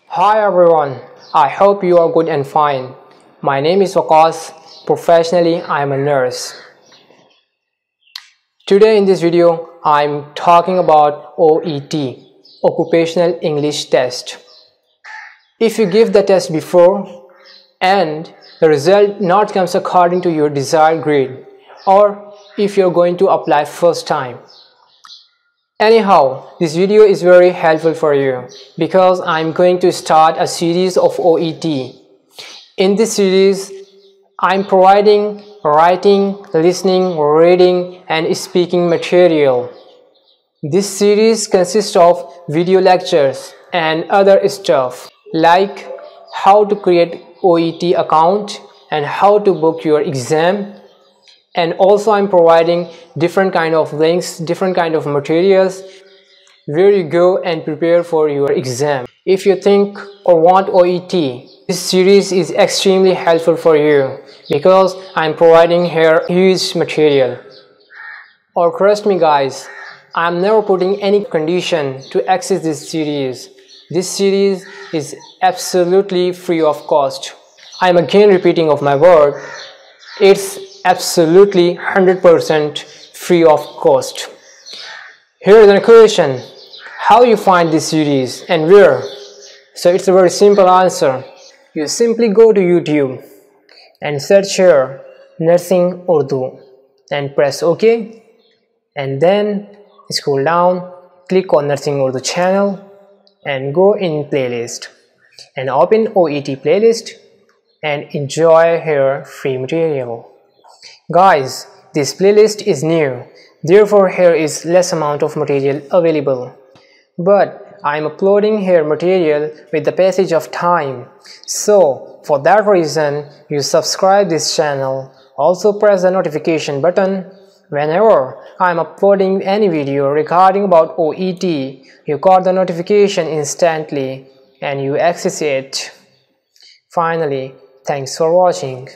Hi everyone, I hope you are good and fine. My name is Waqas. Professionally, I am a nurse. Today in this video, I am talking about OET, Occupational English Test. If you give the test before and the result not comes according to your desired grade, or if you're going to apply first time. Anyhow, this video is very helpful for you because I'm going to start a series of OET. In this series, I'm providing writing, listening, reading and speaking material. This series consists of video lectures and other stuff like how to create OET account and how to book your exam. And also I'm providing different kind of links, different kind of materials where you go and prepare for your exam. If you think or want OET, this series is extremely helpful for you because I'm providing here huge material. Or trust me guys, I'm never putting any condition to access this series. This series is absolutely free of cost. I'm again repeating of my word, it's absolutely 100% free of cost. Here is a question: how you find this series and where? So it's a very simple answer. You simply go to YouTube and search here Nursing Urdu and press OK, and then scroll down, click on Nursing Urdu channel and go in playlist and open OET playlist and enjoy here free material. Guys, this playlist is new, therefore here is less amount of material available. But I am uploading here material with the passage of time. So for that reason, you subscribe this channel. Also press the notification button. Whenever I am uploading any video regarding about OET, you got the notification instantly and you access it. Finally, thanks for watching.